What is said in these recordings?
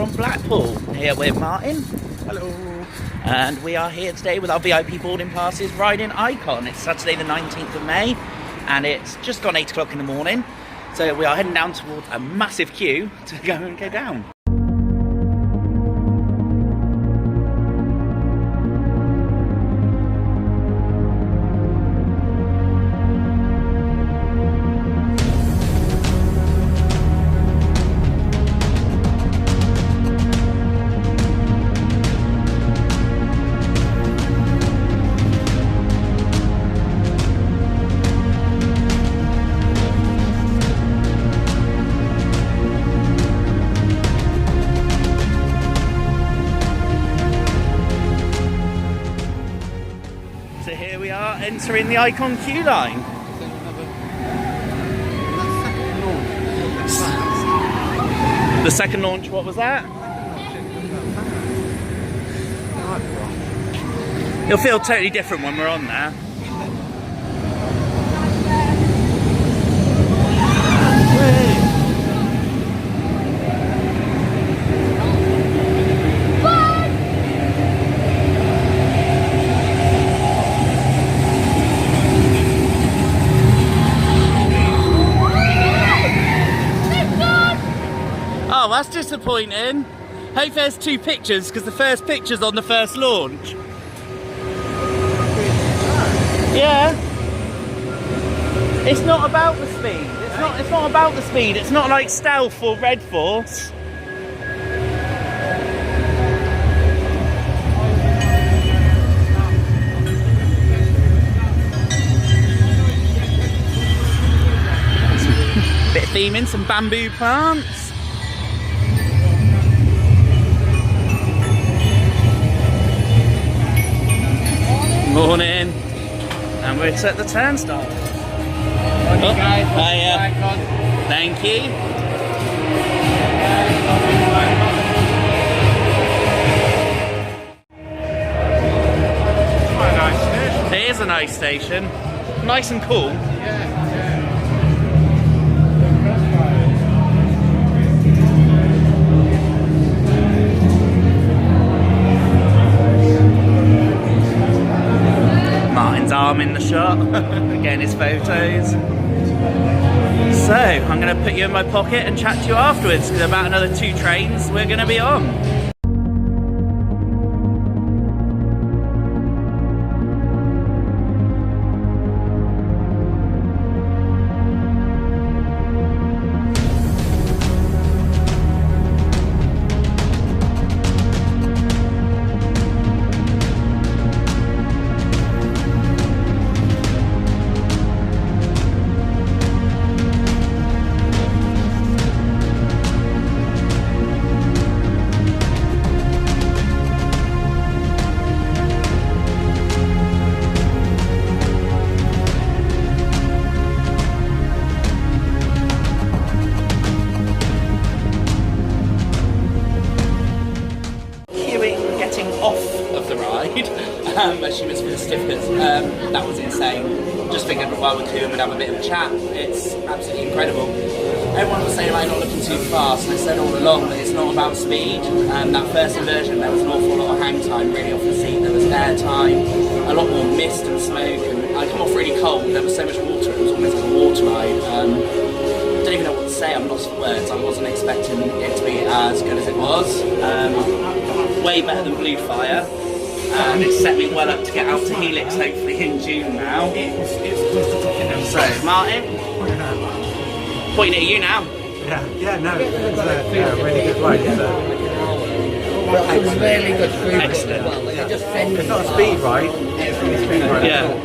from Blackpool, here with Martin. Hello. And we are here today with our VIP boarding passes riding Icon. It's Saturday the 19th of May and it's just gone 8 o'clock in the morning. So we are heading down towards a massive queue to go down. So here we are entering the Icon queue line. The second launch, what was that? It'll feel totally different when we're on there. Oh, that's disappointing. Hope there's two pictures, because the first picture's on the first launch. Yeah. It's not about the speed. It's not about the speed. It's not like Stealth or Red Force. Bit of theming, some bamboo plants. Morning, and we're at the turnstile. Morning, guys. Hiya. Thank you. Quite a nice station. It is a nice station, nice and cool. Martin's arm in the shot, getting his photos. So, I'm going to put you in my pocket and chat to you afterwards, because about another 2 trains we're going to be on. Off of the ride, as she was for the stiffers. That was insane. Just figured while we're queuing we'd have a bit of a chat. It's absolutely incredible. Everyone was saying I'm not looking too fast, and I said all along that it's not about speed. That first inversion, there was an awful lot of hang time really off the seat. There was air time, a lot more mist and smoke, and I come off really cold. There was so much water, it was almost like a water ride. I don't even know what to say, I'm lost for words. I wasn't expecting it to be as good as it was. Way better than Blue Fire, and it's set me well up to get out to Helix hopefully in June now. So, Martin, pointing at you now. No, it's a really good ride. It was really good food. Excellent. It's not a speed ride. It's not a speed ride at all.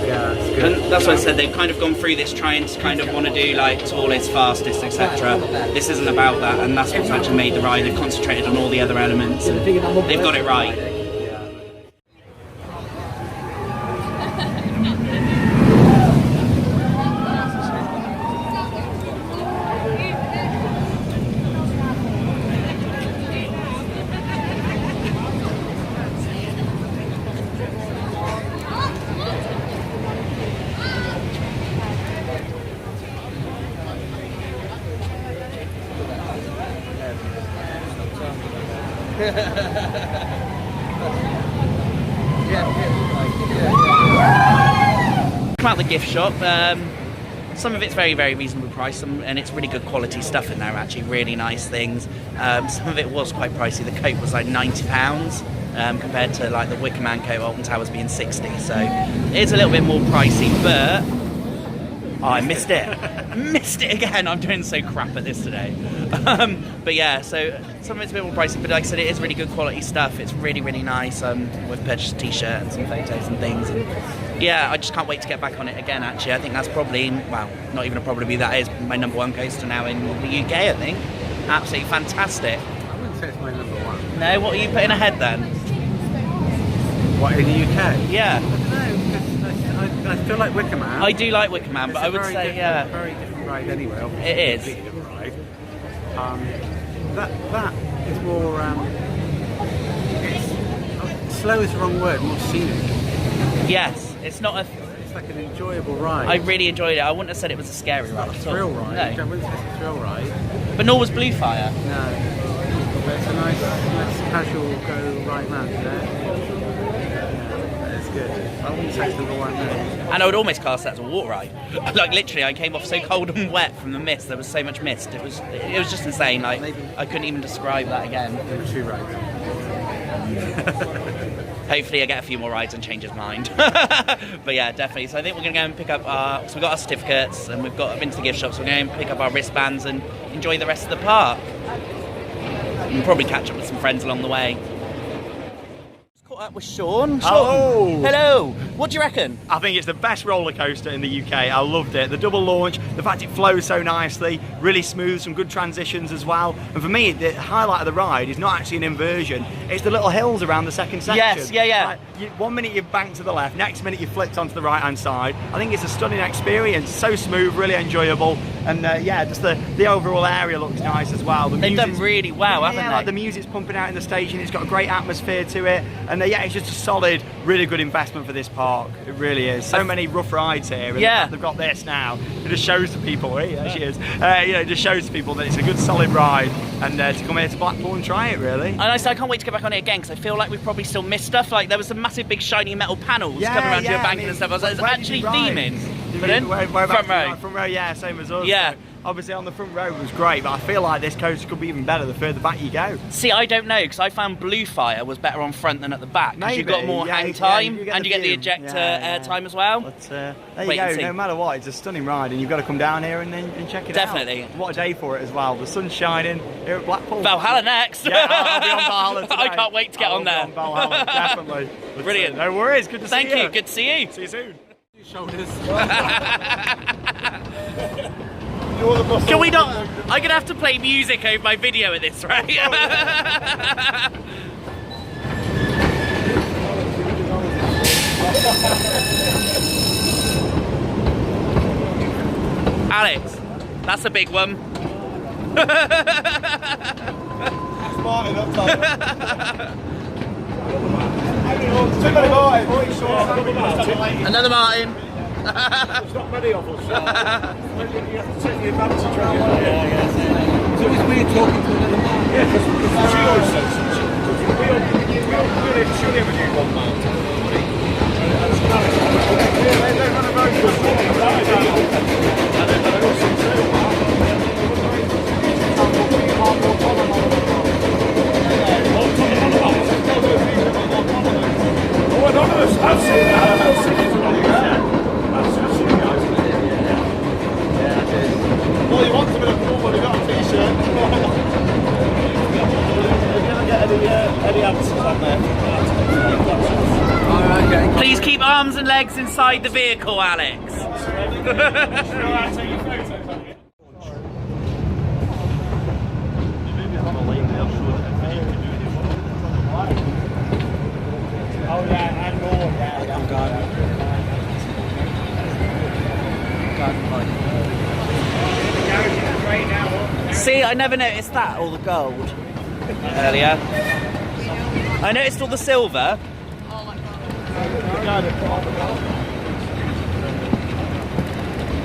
Yeah, it's good. And that's what I said, they've kind of gone through this trying to kind of want to do like tallest, fastest, etc. This isn't about that, and that's what's actually made the ride. They've concentrated on all the other elements and they've got it right. Come out the gift shop. Some of it's very, very reasonable price, and it's really good quality stuff in there. Actually, really nice things. Some of it was quite pricey. The coat was like £90 compared to like the Wicker Man coat, Alton Towers being 60. So it's a little bit more pricey, but oh, I missed it. Missed it again. I'm doing so crap at this today. But yeah, so some of it's a bit more pricey, but like I said, it is really good quality stuff. It's really, really nice. We've purchased a t-shirt and some photos and things. And yeah, I just can't wait to get back on it again, actually. I think that's probably, well, not even a probably, that is my #1 coaster now in the UK, I think. Absolutely fantastic. I wouldn't say it's my #1. No, what are you putting ahead then? What, in the UK? Yeah. I feel like Wicker Man. I do like Wicker Man, but I would say, yeah. Very different ride anyway. Obviously. It is. Completely different ride. That is more, it's, slow is the wrong word, more scenic. Yes, it's not a... It's like an enjoyable ride. I really enjoyed it. I wouldn't have said it was a scary ride. It's not a thrill ride. No. I wouldn't say it's a thrill ride. But nor was Blue Fire. No. But it's a nice casual go right round there. Good. I wouldn't say it's #1 there. And I would almost class that as a water ride. Like literally, I came off so cold and wet from the mist. There was so much mist. It was just insane. Like I couldn't even describe that again. There were 2 rides. Hopefully, I get a few more rides and change his mind. But yeah, definitely. So I think we're gonna go and pick up our. So we got our certificates and we've got been to the gift shop. So we're going to pick up our wristbands and enjoy the rest of the park. And probably catch up with some friends along the way. Up with Sean. Hello. Hello. What do you reckon? I think it's the best roller coaster in the UK. I loved it. The double launch, the fact it flows so nicely, really smooth, some good transitions as well. And for me, the highlight of the ride is not actually an inversion. It's the little hills around the second section. Yes, yeah. Like, 1 minute you bank to the left, next minute you flipped onto the right-hand side. I think it's a stunning experience. So smooth, really enjoyable. And yeah, just the overall area looks nice as well. They've done really well, haven't they? Like the music's pumping out in the station. It's got a great atmosphere to it. And yeah, it's just a solid, really good investment for this park. It really is. So many rough rides here. And yeah. They've got this now. It just shows the people, there she is. It just shows the people that it's a good solid ride. And to come here to Blackpool and try it, really. And I can't wait to get back on it again because I feel like we've probably still missed stuff. Like there was some massive big shiny metal panels coming around your bank and stuff. I was like, it's actually theming. Front row, yeah, same as us. Yeah. So obviously on the front row was great, but I feel like this coaster could be even better the further back you go. See, I don't know, because I found Blue Fire was better on front than at the back. Because you've got more hang time, and you get the ejector air time as well. But there you go, no matter what, it's a stunning ride, and you've got to come down here and check it out. Definitely. What a day for it as well. The sun's shining here at Blackpool. Valhalla next. Yeah, I'll be on Valhalla today. I can't wait to get on there. On Valhalla, definitely. But, brilliant. No worries, good to see you. Thank you, good to see you. See you soon. Shoulders. Can we not? I'm gonna have to play music over my video at this, right? Alex, that's a big one. Another Martin. It's not many of us. You have to take the advantage of it. Yeah. So it's weird talking to another man. Yeah, because she always says, we only ever do one mountain. They run a road for us. Oh, anonymous! I've seen that. Well, you want to be a cool one, you got a t-shirt. Did you ever get any answers on there? Please keep arms and legs inside the vehicle, Alex. Oh yeah, and more, yeah. I'm gone. See, I never noticed that, all the gold earlier. I noticed all the silver.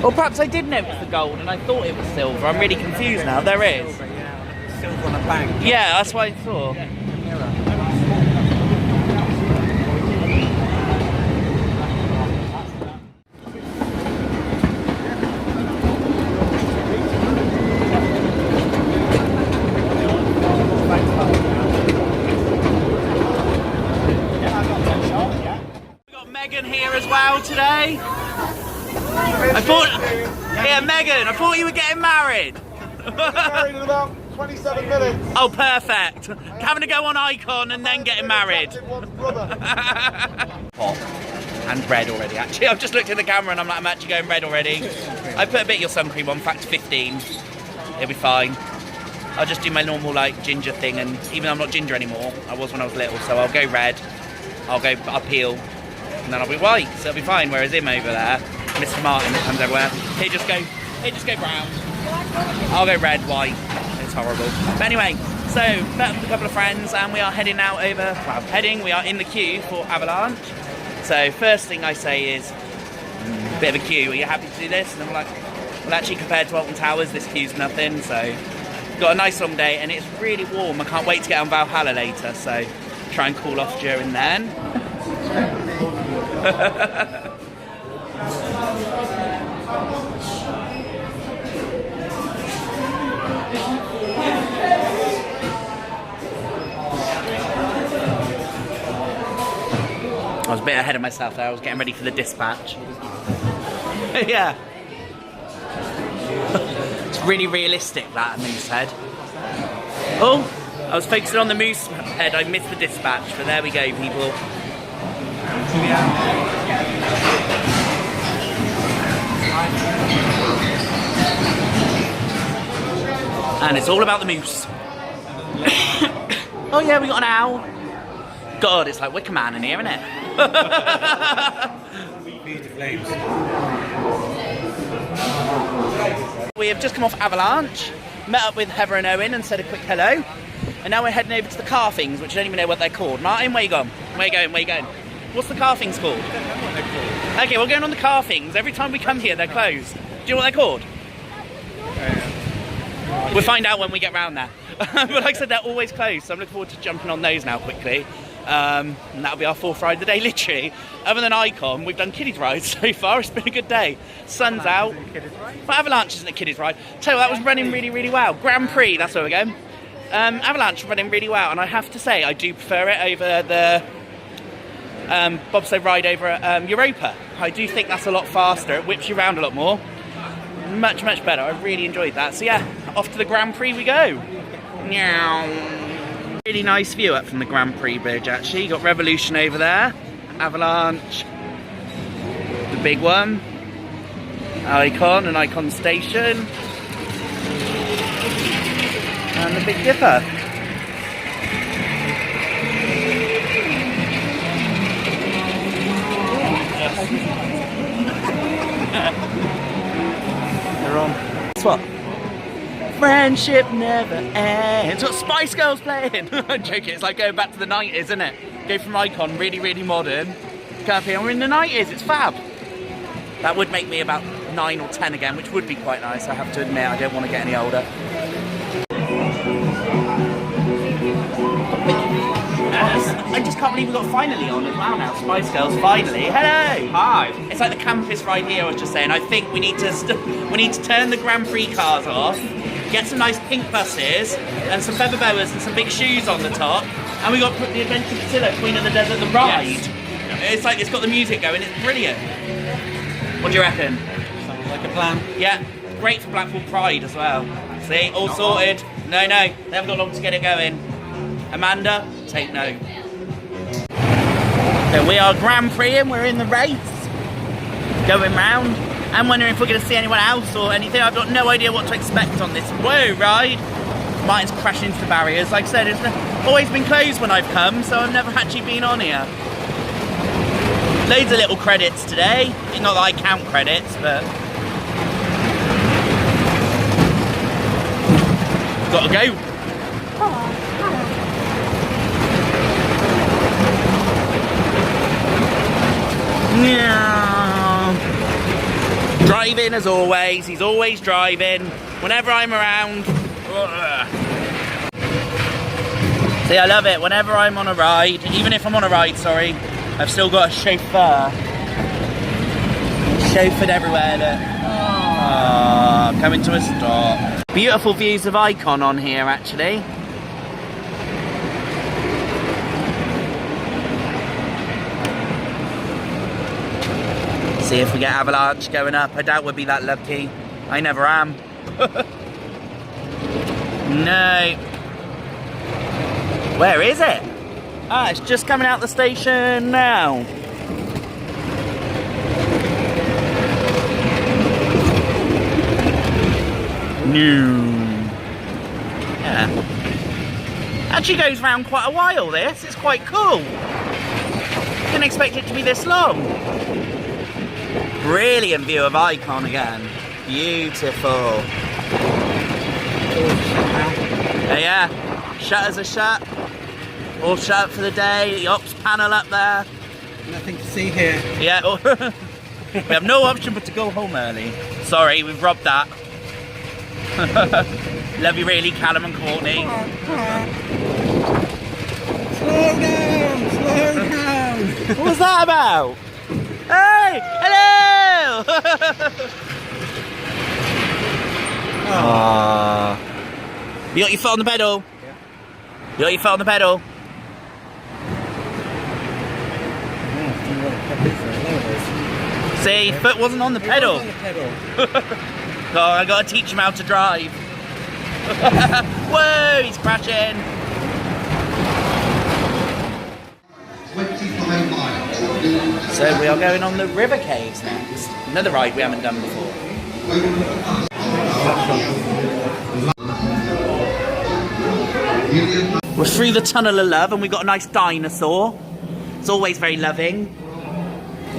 Or perhaps I did notice the gold and I thought it was silver. I'm really confused now. There is. Silver on a bank. Yeah, that's what I thought. You're right. as well today. I thought, yeah, Megan, I thought you were getting married. Married in about 27 minutes. Oh, perfect. Having to go on Icon and then getting married. Hot and red already, actually. I've just looked at the camera and I'm like, I'm actually going red already. I put a bit of your sun cream on, factor 15. It'll be fine. I'll just do my normal like ginger thing, and even though I'm not ginger anymore, I was when I was little, so I'll go red, I'll peel, and then I'll be white, so it'll be fine. Whereas him over there, Mr. Martin that comes everywhere, he'll just go brown. I'll go red, white. It's horrible. But anyway, so met with a couple of friends and we are heading out over, we are in the queue for Avalanche. So first thing I say is, bit of a queue, are you happy to do this? And I'm like, well actually compared to Alton Towers, this queue's nothing, so got a nice long day and it's really warm. I can't wait to get on Valhalla later, so try and cool off during then. I was a bit ahead of myself there. I was getting ready for the dispatch. Yeah. It's really realistic, that moose head. Oh, I was focusing on the moose head. I missed the dispatch, but there we go, people. And it's all about the moose. Oh yeah, we got an owl. God, it's like Wicker Man in here, isn't it? We have just come off Avalanche, met up with Heather and Owen and said a quick hello. And now we're heading over to the car things, which I don't even know what they're called. Martin, where you going? Where you going? Where you going? What's the car things called? Okay, we're going on the car things. Every time we come here, they're closed. Do you know what they're called? We'll find out when we get round there. But like I said, they're always closed, so I'm looking forward to jumping on those now quickly. And that'll be our fourth ride of the day, literally. Other than Icon, we've done kiddies rides so far. It's been a good day. Sun's out. But Avalanche isn't a kiddies ride. Tell you what, that was running really, really well. Grand Prix, that's where we're going. Avalanche running really well, and I have to say, I do prefer it over the bobsleigh ride over at Europa. I do think that's a lot faster. It whips you around a lot more. Much, much better. I really enjoyed that. So yeah, off to the Grand Prix we go. Meow. Really nice view up from the Grand Prix bridge, actually. You got Revolution over there, Avalanche, the big one, Icon and Icon Station, and the Big Dipper. They're on. Guess what? Friendship never ends. What Spice Girls playing? I'm joking, it's like going back to the 90s, isn't it? Go from Icon, really, really modern. Come up here, and we're in the 90s, it's fab. That would make me about 9 or 10 again, which would be quite nice, I have to admit. I don't want to get any older. I just can't believe we got finally on as well now. Spice Girls, finally. Hello! Hi! It's like the campus ride here, I was just saying. I think we need to turn the Grand Prix cars off, get some nice pink buses, and some feather boas and some big shoes on the top, and we got the Adventure Priscilla, Queen of the Desert, the ride. Yes. It's like, it's got the music going, it's brilliant. What do you reckon? Sounds like a plan. Yeah, great for Blackpool Pride as well. See, all sorted. No, they haven't got long to get it going. Amanda, take note. So we are Grand Prix and we're in the race, going round. I'm wondering if we're going to see anyone else or anything. I've got no idea what to expect on this ride. Martin's crashing into the barriers. Like I said, it's always been closed when I've come, so I've never actually been on here. Loads of little credits today. Not that I count credits, but gotta go. Driving as always, he's always driving, whenever I'm around. See, I love it, whenever I'm on a ride, even if I'm on a ride, sorry, I've still got a chauffeur. Chauffeured everywhere, look. Coming to a stop. Beautiful views of Icon on here, actually. See if we get avalanche going up. I doubt we'll be that lucky. I never am. No. Where is it? Ah, it's just coming out the station now. Yeah. Actually goes round quite a while, this. It's quite cool. Didn't expect it to be this long. Brilliant view of Icon again. Beautiful. Yeah. Shutters are shut. All shut for the day. The ops panel up there. Nothing to see here. Yeah. We have no option but to go home early. Sorry, we've robbed that. Love you really, Callum and Courtney. Slow down! Slow down! What was that about? Hey! Hello! You got your foot on the pedal? Yeah. You got your foot on the pedal? See, foot wasn't on the pedal. On the pedal. Oh, I gotta teach him how to drive. Whoa, he's crashing. 25 miles. So we are going on the river caves next. Another ride we haven't done before. We're through the Tunnel of Love and we've got a nice dinosaur. It's always very loving.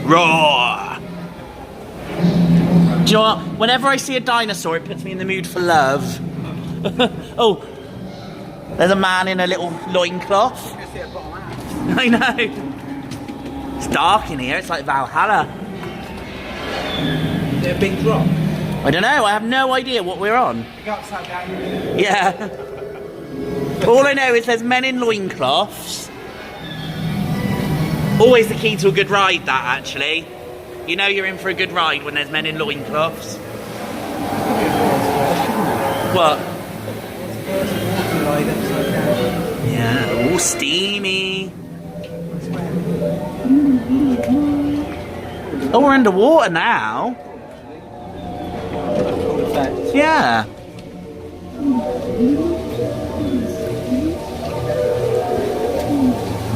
Roar! Do you know what? Whenever I see a dinosaur, it puts me in the mood for love. Oh, there's a man in a little loincloth. I know. It's dark in here. It's like Valhalla. Is it a big drop? I don't know. I have no idea what we're on. You go upside down. Yeah. All I know is there's men in loincloths. Always the key to a good ride, that, actually. You know you're in for a good ride when there's men in loincloths. What? Yeah, all steamy. Oh, we're underwater now. Yeah.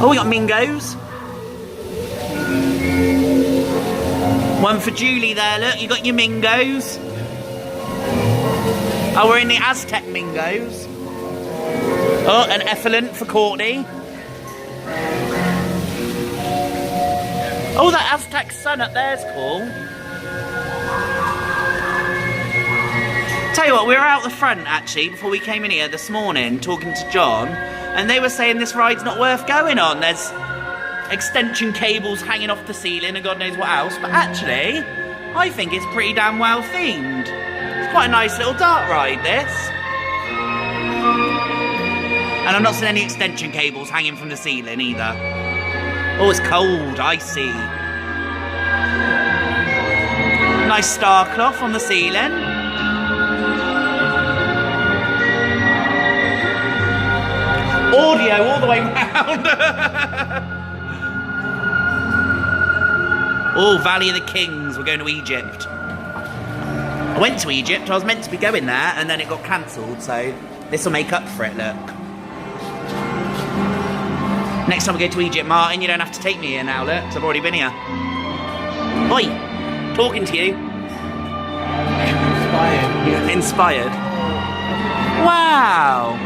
Oh, we got Mingos. One for Julie there, look, you got your Mingos. Oh, we're in the Aztec Mingos. Oh, an effluent for Courtney. Oh, that Aztec sun up there's cool. Tell you what, we were out the front actually before we came in here this morning talking to John, and they were saying this ride's not worth going on. There's extension cables hanging off the ceiling and God knows what else, but actually I think it's pretty damn well themed. It's quite a nice little dart ride, this. And I'm not seeing any extension cables hanging from the ceiling either. Oh, it's cold, icy. Nice star cloth on the ceiling. Audio all the way round. Oh, Valley of the Kings, we're going to Egypt. I went to Egypt, I was meant to be going there, and then it got cancelled, so this will make up for it, look. Next time we go to Egypt, Martin, you don't have to take me here now, look, because I've already been here. Oi, talking to you. Inspired. Inspired. Wow.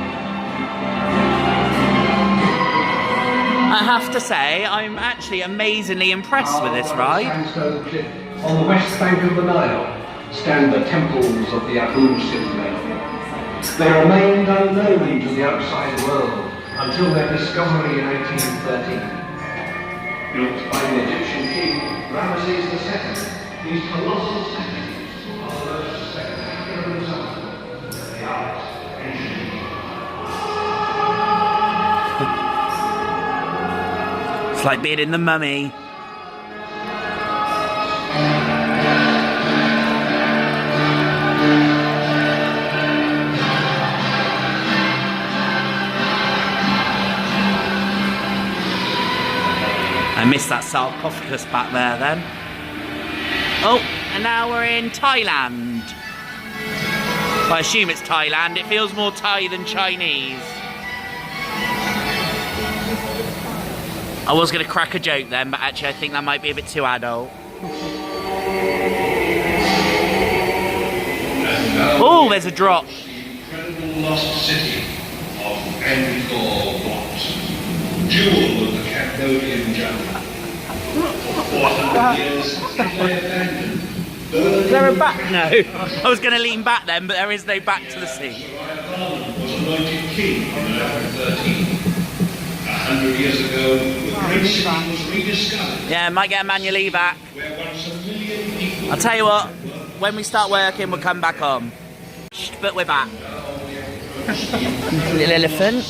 I have to say, I'm actually amazingly impressed with this ride. Sandstone cliff on the west bank of the Nile stand the temples of the Abu Simbel. They remained unknown to the outside world until their discovery in 1813. Built by the Egyptian king Ramesses II, these colossal statues are the most spectacular example of the art of ancient Egypt. It's like being in The Mummy. I missed that sarcophagus back there then. Oh, and now we're in Thailand. I assume it's Thailand. It feels more Thai than Chinese. I was going to crack a joke then, but actually I think that might be a bit too adult. Oh, there's a drop. The incredible lost city of Angkor, jewel of the Cambodian jungle. 400 years since it lay abandoned. Is there a back? No. I was going to lean back then, but there is no back to the sea. Was anointed king in 1113. 100 years ago, the great city was rediscovered. Yeah, might get a manual leave back. Where once a million people. I'll tell you what, when we start working, we'll come back on. But we're back. Little elephant.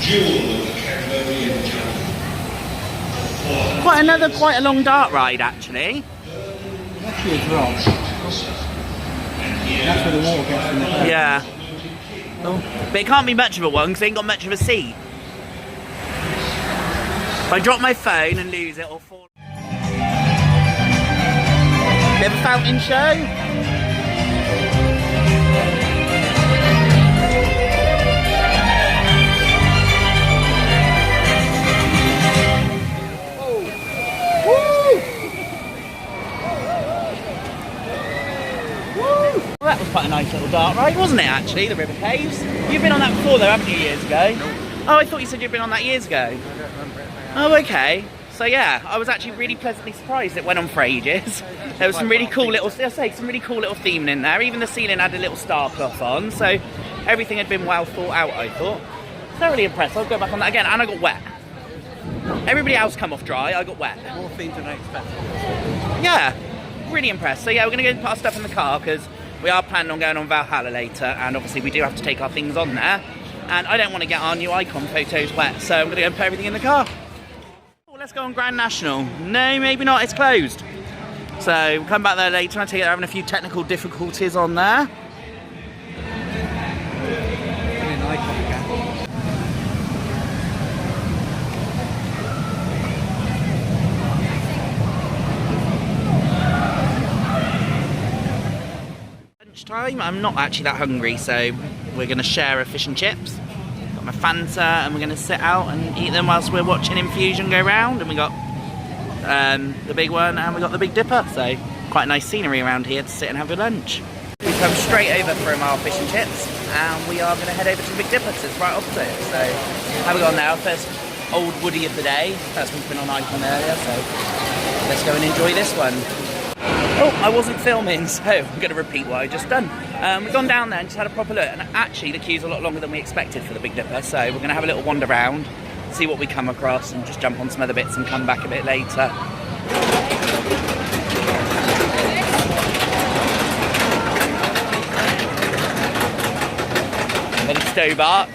Jewel of the Cambodian jungle. Quite a long dart ride, actually. Actually, a drop. That's where the water gets in the boat. Yeah. Oh. But it can't be much of a one because it ain't got much of a seat. If I drop my phone and lose it or fall. Bit of a fountain show. Well, that was quite a nice little dart ride, wasn't it, actually, the River Caves? You've been on that before, though, haven't you, years ago? No. Oh, I thought you said you'd been on that years ago. I don't remember it. Oh, okay. So, yeah, I was actually really pleasantly surprised it went on for ages. There was some really cool little, some really cool little theming in there. Even the ceiling had a little star cloth on, so everything had been well thought out, I thought. Thoroughly impressed. I'll go back on that again, and I got wet. Everybody else come off dry, I got wet. More themed than I expected. Yeah, really impressed. So, yeah, we're going to go and put our stuff in the car, because we are planning on going on Valhalla later, and obviously we do have to take our things on there. And I don't want to get our new icon photos wet, so I'm going to go and put everything in the car. Oh, let's go on Grand National. No, maybe not, it's closed. So we'll come back there later. I take it they're having a few technical difficulties on there. Lunchtime. I'm not actually that hungry, so we're going to share a fish and chips. Got my Fanta, and we're going to sit out and eat them whilst we're watching Infusion go round. And we got the big one, and we got the Big Dipper. So quite nice scenery around here to sit and have your lunch. We come straight over from our fish and chips, and we are going to head over to the Big Dipper, because it's right opposite. So have we gone now? First old Woody of the day. First one's been on icon earlier, so let's go and enjoy this one. Oh, I wasn't filming, so I'm going to repeat what I just done. We've gone down there and just had a proper look, and actually the queue's a lot longer than we expected for the Big Dipper, so we're going to have a little wander around, see what we come across, and just jump on some other bits and come back a bit later. Then Stobart.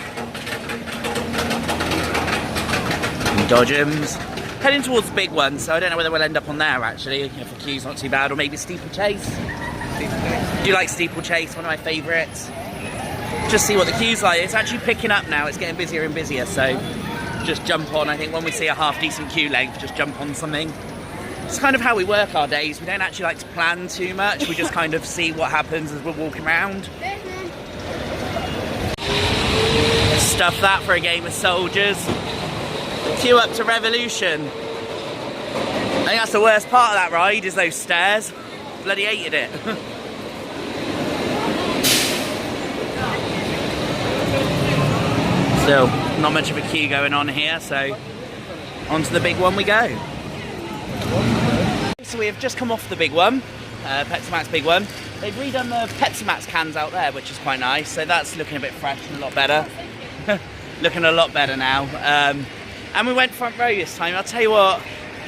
Dodgems. Heading towards the big one, so I don't know whether we'll end up on there actually, if the queue's not too bad, or maybe Steeplechase. Do you like Steeplechase? One of my favourites. Just see what the queue's like. It's actually picking up now, it's getting busier and busier, so just jump on. I think when we see a half decent queue length, just jump on something. It's kind of how we work our days. We don't actually like to plan too much, we just kind of see what happens as we're walking around. Stuff that for a game of soldiers. Queue up to Revolution. I think that's the worst part of that ride, is those stairs. Bloody hated it. Still, not much of a queue going on here, so onto the big one we go. So we have just come off the big one, Pepsi Max big one. They've redone the Pepsi Max cans out there, which is quite nice, so that's looking a bit fresh and a lot better. Looking a lot better now. And we went front row this time. I'll tell you what,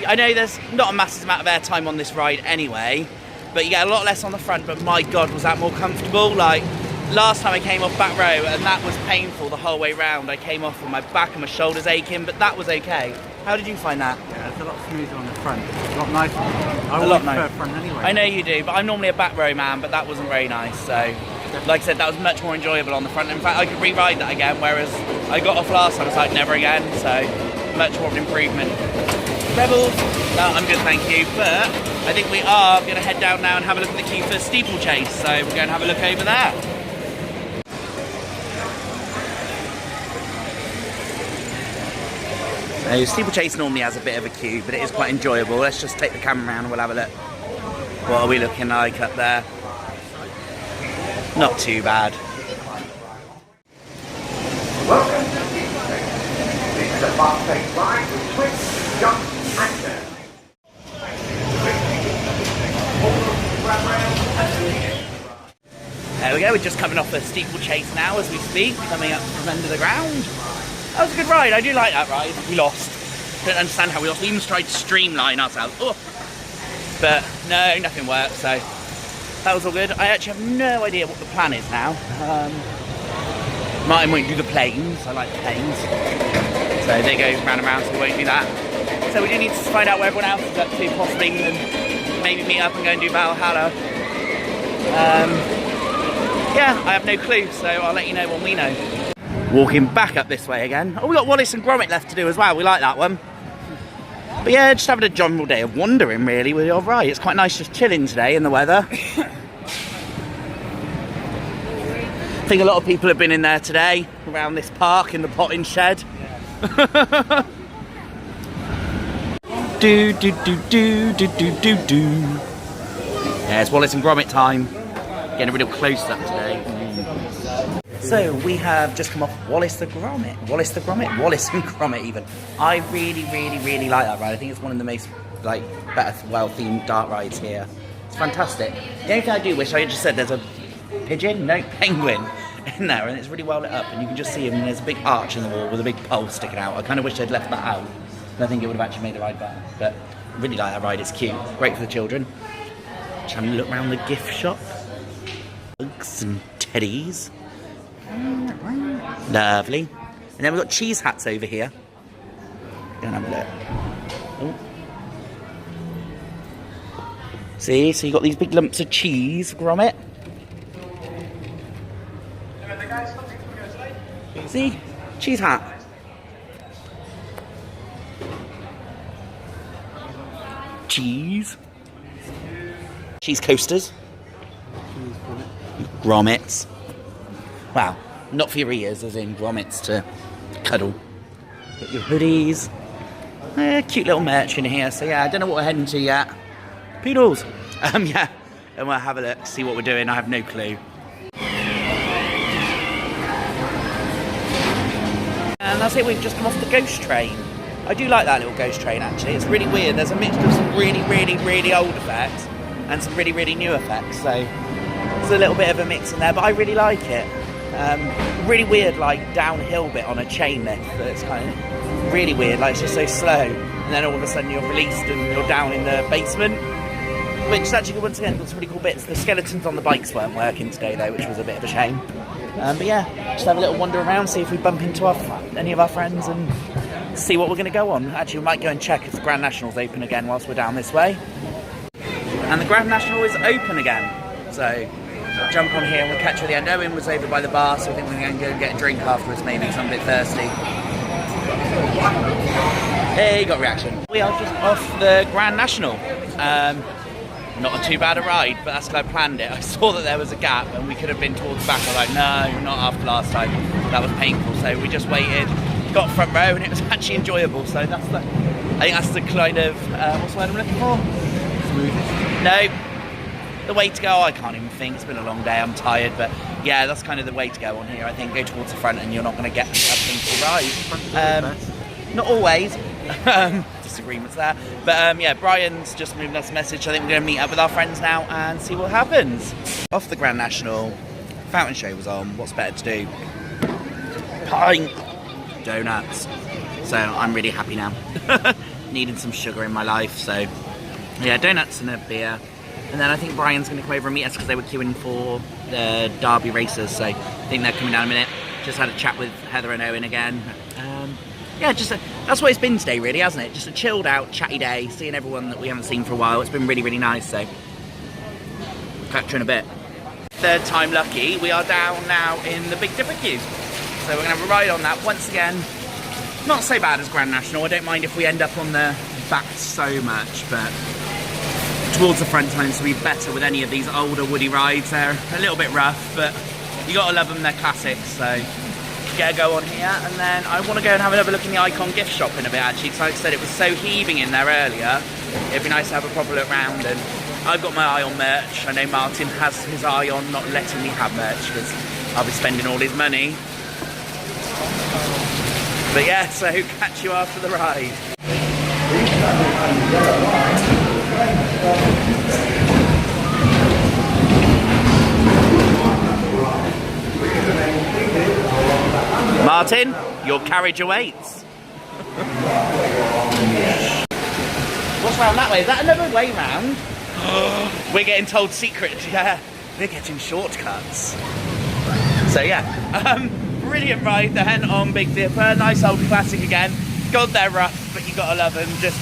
I know there's not a massive amount of airtime on this ride anyway, but you get a lot less on the front, but my God, was that more comfortable. Like, last time I came off back row, and that was painful the whole way round. I came off with my back and my shoulders aching, but that was okay. How did you find that? Yeah, it's a lot smoother on the front. A lot nicer. I always prefer front anyway. I know you do, but I'm normally a back row man, but that wasn't very nice, so... Like I said, that was much more enjoyable on the front. In fact, I could re-ride that again, whereas I got off last time, I was like, never again, so... much more of an improvement. Rebels, no, I'm good, thank you. But I think we are going to head down now and have a look at the queue for steeplechase. So we're going to have a look over there. So steeplechase normally has a bit of a queue, but it is quite enjoyable. Let's just take the camera around and we'll have a look. What are we looking like up there? Not too bad. Welcome to steeplechase. This is a fast-paced ride with twists, jumps, and turns. There we go, we're just coming off a steeplechase now as we speak, coming up from under the ground. That was a good ride, I do like that ride. We lost. Don't understand how we lost. We even tried to streamline ourselves. Oh. But no, nothing worked, so that was all good. I actually have no idea what the plan is now. Martin won't do the planes. I like the planes. So they go round and round, so we won't do that. So we do need to find out where everyone else is up to, possibly even maybe meet up and go and do Valhalla. Yeah, I have no clue, so I'll let you know when we know. Walking back up this way again. Oh, we got Wallace and Gromit left to do as well. We like that one. But yeah, just having a general day of wandering, really. We're all right. It's quite nice just chilling today in the weather. I think a lot of people have been in there today, around this park in the potting shed. Do do do do do do do do. Yeah, it's Wallace and Gromit time. Getting a real close up today. So we have just come off Wallace the Gromit. Wallace the Gromit? Wallace and Gromit even. I really, really, really like that ride. I think it's one of the most better, well-themed dart rides here. It's fantastic. The only thing I do wish, I just said there's a pigeon, no, penguin in there, and it's really well lit up, and you can just see him, and there's a big arch in the wall with a big pole sticking out. I kind of wish they'd left that out. I think it would have actually made the ride better. But I really like that ride, it's cute. Great for the children. Just having a look around the gift shop. Bugs and teddies. Lovely. And then we've got cheese hats over here. Go and have a look. Oh. See, so you've got these big lumps of cheese, Gromit. See? Cheese hat. Cheese. Cheese coasters. Grommets. Wow, not for your ears, as in grommets to cuddle. Got your hoodies. Cute little merch in here. So yeah, I don't know what we're heading to yet. Poodles. Yeah, and we'll have a look, see what we're doing. I have no clue. And that's it, we've just come off the ghost train. I do like that little ghost train actually. It's really weird. There's a mixture of some really, really, really old effects and some really, really new effects. So it's a little bit of a mix in there, but I really like it. Really weird, downhill bit on a chain lift. It's kind of really weird. It's just so slow, and then all of a sudden you're released and you're down in the basement. Which is actually, once again, got some really cool bits. The skeletons on the bikes weren't working today though, which was a bit of a shame. But yeah, just have a little wander around, see if we bump into any of our friends and see what we're going to go on. Actually, we might go and check if the Grand National's open again whilst we're down this way. And the Grand National is open again, so jump on here and we'll catch you at the end. Owen was over by the bar, so I think we're going to go and get a drink afterwards maybe, because I'm a bit thirsty. Hey, got a reaction. We are just off the Grand National. Not too bad a ride, but that's because I planned it. I saw that there was a gap and we could have been towards the back. I was like, no, not after last time. That was painful, so we just waited, got front row, and it was actually enjoyable. So that's I think that's the kind of, what's the word I'm looking for? Smoothest? No. The way to go, I can't even think. It's been a long day, I'm tired, but yeah, that's kind of the way to go on here. I think go towards the front and you're not going to get a painful ride. Not always. Disagreements there. But yeah, Brian's just moving us a message. I think we're going to meet up with our friends now and see what happens. Off the Grand National, fountain show was on. What's better to do? Pint donuts. So I'm really happy now. Needing some sugar in my life, so yeah, donuts and a beer. And then I think Brian's going to come over and meet us because they were queuing for the Derby races, so I think they're coming down in a minute. Just had a chat with Heather and Owen again. Yeah, that's what it's been today, really, hasn't it? Just a chilled out, chatty day, seeing everyone that we haven't seen for a while. It's been really, really nice, so catch you in a bit. Third time lucky, we are down now in the Big Dipper queue. So we're going to have a ride on that once again. not so bad as Grand National. I don't mind if we end up on the back so much, but towards the front tends to be better with any of these older woody rides. They're a little bit rough, but you gotta love them, they're classics. So get a go on here, and then I want to go and have another look in the Icon gift shop in a bit actually, because like I said, it was so heaving in there earlier. It'd be nice to have a proper look round, and I've got my eye on merch. I know Martin has his eye on not letting me have merch because I'll be spending all his money. But yeah, so catch you after the ride. Martin, your carriage awaits. What's round that way? Is that another way round? We're getting told secrets, yeah. We're getting shortcuts. So yeah, brilliant ride then on Big Dipper. Nice old classic again. God, they're rough, but you gotta love them just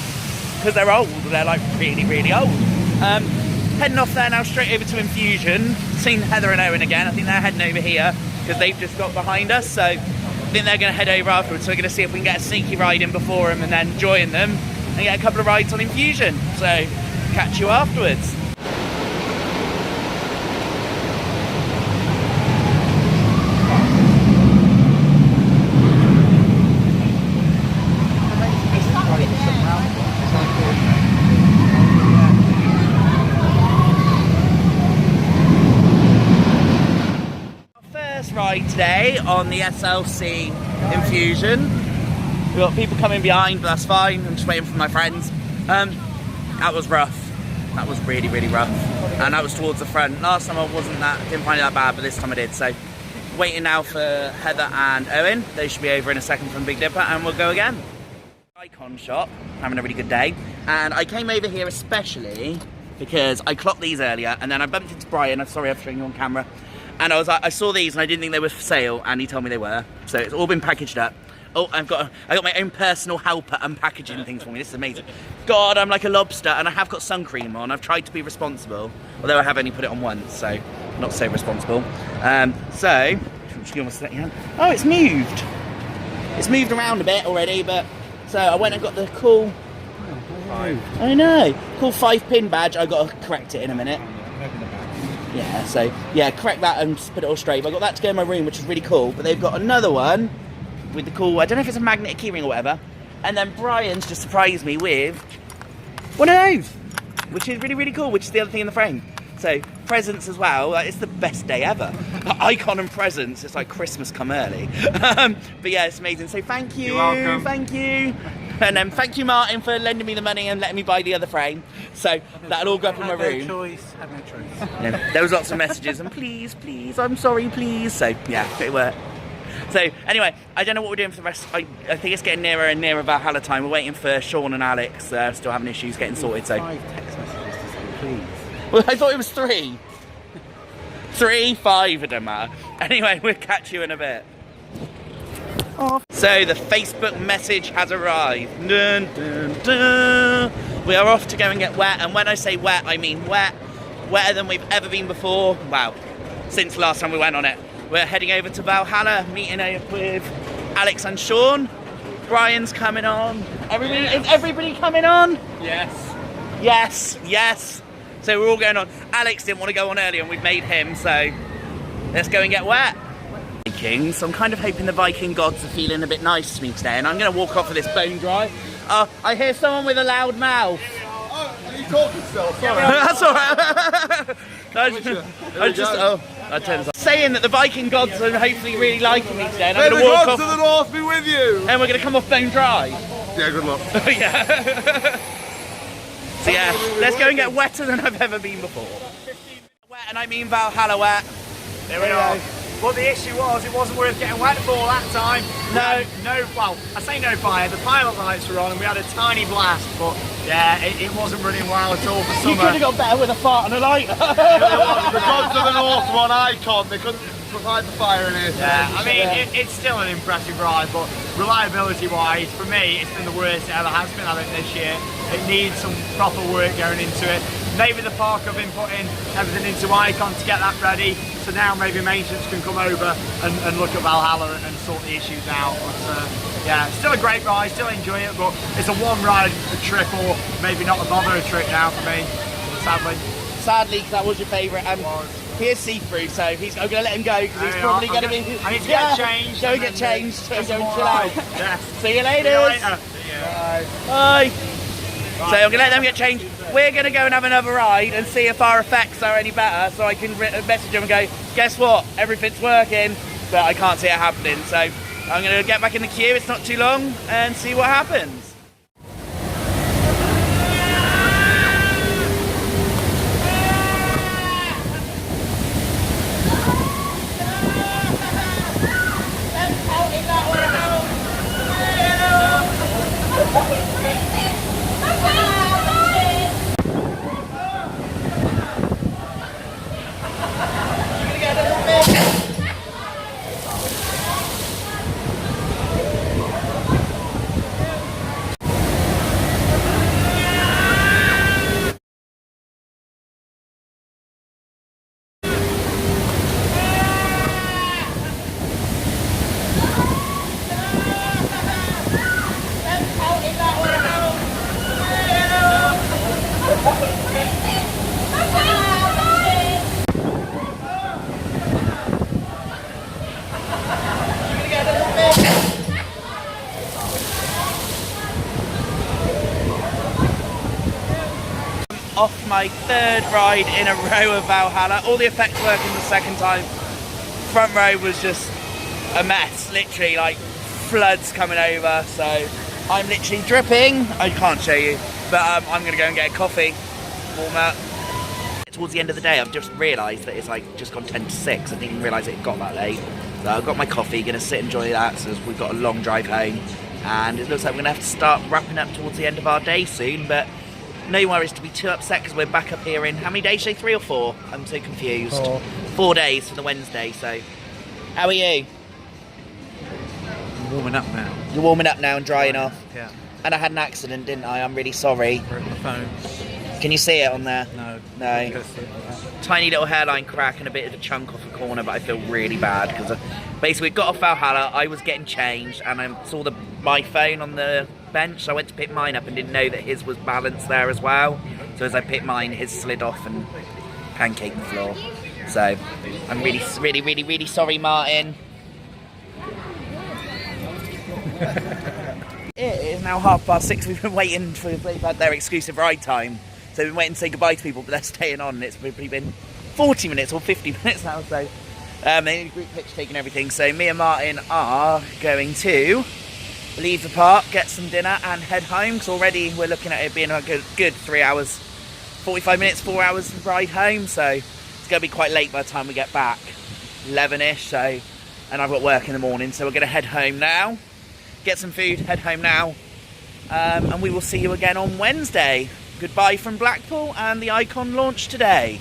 because they're old. They're like really, really old. Heading off there now straight over to Infusion. Seen Heather and Owen again. I think they're heading over here because they've just got behind us. So I think they're going to head over afterwards. So we're going to see if we can get a sneaky ride in before them and then join them and get a couple of rides on Infusion. So catch you afterwards. Today on the SLC Infusion. We've got people coming behind, but that's fine. I'm just waiting for my friends. That was rough. That was really, really rough. And that was towards the front. Last time I didn't find it that bad, but this time I did. So waiting now for Heather and Owen. They should be over in a second from Big Dipper and we'll go again. Icon shop, having a really good day. And I came over here especially because I clocked these earlier and then I bumped into Brian. I'm sorry I'm showing you on camera. And I was like, I saw these and I didn't think they were for sale, and he told me they were. So it's all been packaged up. Oh, I got my own personal helper unpackaging things for me. This is amazing. God, I'm like a lobster, and I have got sun cream on. I've tried to be responsible, although I have only put it on once, so not so responsible. So, oh, it's moved. It's moved around a bit already, but so I went and got the cool. I know, cool 5-pin badge. I got to correct it in a minute. Yeah, so yeah, correct that and just put it all straight. But I got that to go in my room, which is really cool. But they've got another one with the cool, I don't know if it's a magnetic keyring or whatever. And then Brian's just surprised me with one of those, which is really, really cool, which is the other thing in the frame. So presents as well, like, it's the best day ever. Icon and presents, it's like Christmas come early. But yeah, it's amazing. So thank you, you're welcome. Thank you. And then thank you, Martin, for lending me the money and letting me buy the other frame. So that'll all go up in my room. Have no choice. Yeah, there was lots of messages and please, please, I'm sorry, please. So yeah, it worked. So anyway, I don't know what we're doing for the rest. I think it's getting nearer and nearer Valhalla time. We're waiting for Sean and Alex. Still having issues getting sorted. So 5 text messages to say please. well, I thought it was 3. 3, 5, it don't matter. Anyway, we'll catch you in a bit. So the Facebook message has arrived. Dun, dun, dun. We are off to go and get wet, and when I say wet, I mean wet. Wetter than we've ever been before. Wow, since last time we went on it. We're heading over to Valhalla, meeting up with Alex and Sean. Brian's coming on. Is everybody coming on? Yes. Yes, yes. So we're all going on. Alex didn't want to go on earlier and we've made him, so let's go and get wet. Vikings, so I'm kind of hoping the Viking gods are feeling a bit nice to me today, and I'm going to walk off of this bone dry. I hear someone with a loud mouth. Oh, are you talking still? Sorry. That's alright. I turned this off. Saying that the Viking gods are hopefully really liking me today, and I'm going to walk off. May the gods of the north be with you. And we're going to come off bone dry. Yeah, good luck. Yeah. So yeah, let's go and get wetter than I've ever been before. Wet, and I mean Valhalla wet. There we are. Well, the issue was, it wasn't worth getting wet for that time. Well, I say no fire. The pilot lights were on and we had a tiny blast, but yeah, it wasn't running well at all for summer. You could have got better with a fart and a lighter. The gods of the north were on Icon. They couldn't provide the fire in here. Yeah, I mean, it's still an impressive ride, but reliability-wise, for me, it's been the worst it ever has been, I think, this year. It needs some proper work going into it. maybe the park have been putting everything into Icon to get that ready, so now maybe maintenance can come over and look at Valhalla and sort the issues out. But yeah, still a great ride, still enjoy it, but it's a one ride a trip, or maybe not a bother a trip now for me, sadly. Sadly, because that was your favourite. He is see-through, so I'm going to let him go because he's probably going to be... I need to get changed. Go and get changed, so go and chill out. Yes. See you later. Bye. Bye. So I'm going to let them get changed. We're going to go and have another ride and see if our effects are any better, so I can message them and go, guess what, everything's working, but I can't see it happening. So I'm going to get back in the queue, it's not too long, and see what happens. Off my third ride in a row of Valhalla. All the effects working the second time. Front row was just a mess, literally like floods coming over, so I'm literally dripping. I can't show you, but I'm gonna go and get a coffee, warm up. Towards the end of the day, I've just realised that it's like just gone 10 to 6. I didn't even realise it got that late. So I've got my coffee, gonna sit and enjoy that, so we've got a long drive home, and it looks like we're gonna have to start wrapping up towards the end of our day soon, but no worries to be too upset because we're back up here in how many days? Say 3 or 4? I'm so confused. 4 days for the Wednesday, so how are you? I'm warming up now. You're warming up now and drying off? Yeah. And I had an accident, didn't I? I'm really sorry. Broke my phone. Can you see it on there? No. No. Tiny little hairline crack and a bit of a chunk off a corner, but I feel really bad because basically we got off Valhalla, I was getting changed and I saw my phone on the bench, so I went to pick mine up and didn't know that his was balanced there as well. So as I picked mine, his slid off and pancaked the floor. So I'm really sorry, Martin. It is now 6:30. We've been waiting for their exclusive ride time. So we've been waiting to say goodbye to people, but they're staying on. It's probably been 40 minutes or 50 minutes now, so they need a group picture taking everything. So me and Martin are going to leave the park, get some dinner and head home, because already we're looking at it being a good 3 hours, 45 minutes, 4 hours ride home, so it's going to be quite late by the time we get back, 11ish, so, and I've got work in the morning, so we're going to head home now, get some food, head home now, and we will see you again on Wednesday. Goodbye from Blackpool and the Icon launch today.